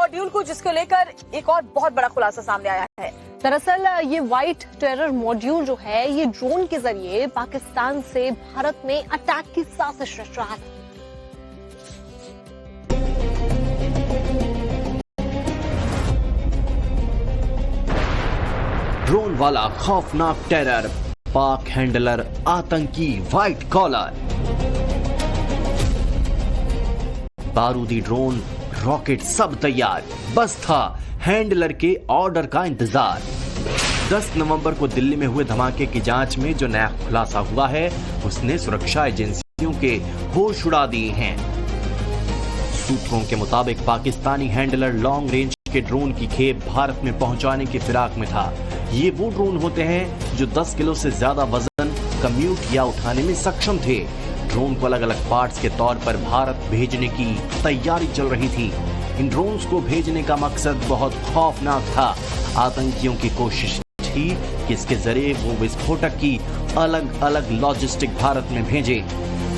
Module को, जिसको लेकर एक और बहुत बड़ा खुलासा सामने आया है। दरअसल ये व्हाइट टेरर मॉड्यूल जो है, ये ड्रोन के जरिए पाकिस्तान से भारत में अटैक की साजिश रच रहा था। ड्रोन वाला खौफनाक टेरर, पाक हैंडलर आतंकी व्हाइट कॉलर, बारूदी ड्रोन, रॉकेट सब तैयार, बस था हैंडलर के ऑर्डर का इंतजार। 10 नवंबर को दिल्ली में हुए धमाके की जांच में जो नया खुलासा हुआ है, उसने सुरक्षा एजेंसियों के होश उड़ा दिए हैं। सूत्रों के मुताबिक पाकिस्तानी हैंडलर लॉन्ग रेंज के ड्रोन की खेप भारत में पहुंचाने की फिराक में था। ये वो ड्रोन होते हैं जो 10 किलो से ज्यादा वजन कम्यूट या उठाने में सक्षम थे। ड्रोन को अलग अलग पार्ट्स के तौर पर भारत भेजने की तैयारी चल रही थी। इन ड्रोन्स को भेजने का मकसद बहुत खौफनाक था। आतंकियों की कोशिश थी कि इसके जरिए वो विस्फोटक की अलग अलग लॉजिस्टिक भारत में भेजे।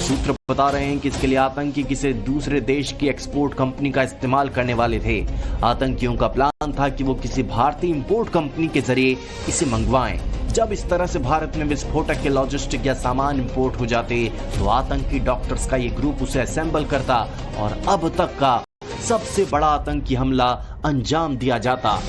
सूत्र बता रहे हैं कि इसके लिए आतंकी किसी दूसरे देश की एक्सपोर्ट कंपनी का इस्तेमाल करने वाले थे। आतंकियों का प्लान था कि वो किसी भारतीय इंपोर्ट कंपनी के जरिए इसे मंगवाएं। जब इस तरह से भारत में विस्फोटक के लॉजिस्टिक या सामान इंपोर्ट हो जाते, तो आतंकी डॉक्टर्स का ये ग्रुप उसे असेंबल करता और अब तक का सबसे बड़ा आतंकी हमला अंजाम दिया जाता।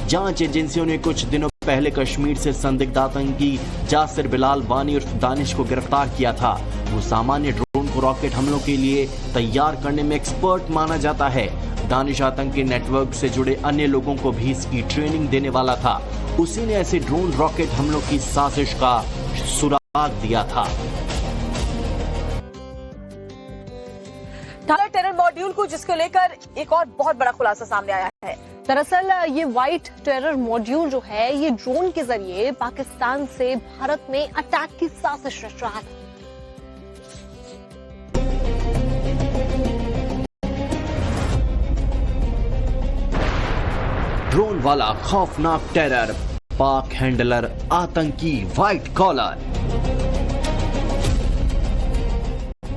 जांच एजेंसियों ने कुछ दिनों पहले कश्मीर से संदिग्ध आतंकी जासिर बिलाल वानी उर्फ दानिश को गिरफ्तार किया था। वो सामान्य ड्रोन को रॉकेट हमलों के लिए तैयार करने में एक्सपर्ट माना जाता है। दानिश आतंकी नेटवर्क से जुड़े अन्य लोगों को भी इसकी ट्रेनिंग देने वाला था। उसी ने ऐसे ड्रोन रॉकेट हमलों की साजिश का सुराग दिया था। टेरर मॉड्यूल को, जिसको लेकर एक और बहुत बड़ा खुलासा सामने आया है। दरअसल ये व्हाइट टेरर मॉड्यूल जो है, ये ड्रोन के जरिए पाकिस्तान से भारत में अटैक की साजिश रच रहा था। ड्रोन वाला खौफनाक टेरर, पाक हैंडलर आतंकी व्हाइट कॉलर,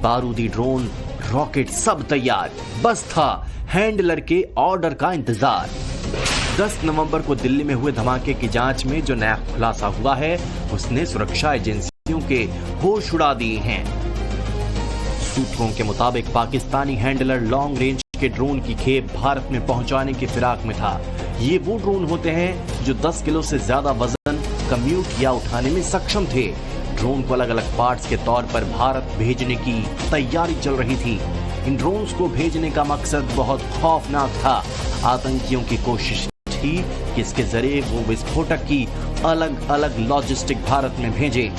बारूदी ड्रोन, रॉकेट सब तैयार, बस था हैंडलर के ऑर्डर का इंतजार। 10 नवंबर को दिल्ली में हुए धमाके की जांच में जो नया खुलासा हुआ है, उसने सुरक्षा एजेंसियों के होश उड़ा दिए हैं। सूत्रों के मुताबिक पाकिस्तानी हैंडलर लॉन्ग रेंज के ड्रोन की खेप भारत में पहुंचाने की फिराक में था। ये वो ड्रोन होते हैं जो 10 किलो से ज्यादा वजन कम्यूट या उठाने में सक्षम थे। ड्रोन को अलग अलग पार्ट्स के तौर पर भारत भेजने की तैयारी चल रही थी। इन ड्रोन्स को भेजने का मकसद बहुत खौफनाक था। आतंकियों की कोशिश थी कि इसके जरिए वो विस्फोटक की अलग अलग लॉजिस्टिक भारत में भेजे।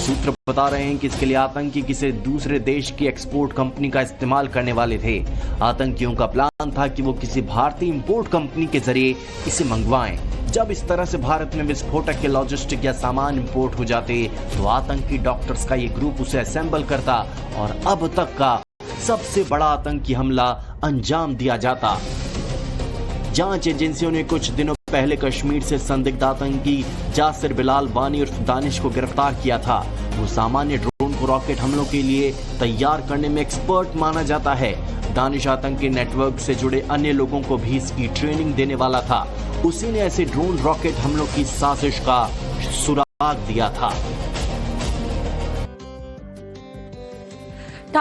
सूत्र बता रहे हैं कि इसके लिए आतंकी किसी दूसरे देश की एक्सपोर्ट कंपनी का इस्तेमाल करने वाले थे। आतंकियों का प्लान था कि वो किसी भारतीय इंपोर्ट कंपनी के जरिए इसे मंगवाएं। जब इस तरह से भारत में विस्फोटक के लॉजिस्टिक या सामान इंपोर्ट हो जाते, तो आतंकी डॉक्टर्स का ये ग्रुप उसे असेंबल करता और अब तक का सबसे बड़ा आतंकी हमला अंजाम दिया जाता। जांच एजेंसियों ने कुछ दिनों पहले कश्मीर से संदिग्ध आतंकी जासिर बिलाल वानी उर्फ दानिश को गिरफ्तार किया था। वो सामान्य ड्रोन को रॉकेट हमलों के लिए तैयार करने में एक्सपर्ट माना जाता है। दानिश आतंकी नेटवर्क से जुड़े अन्य लोगों को भी इसकी ट्रेनिंग देने वाला था। उसी ने ऐसे ड्रोन रॉकेट हमलों की साजिश का सुराग दिया था।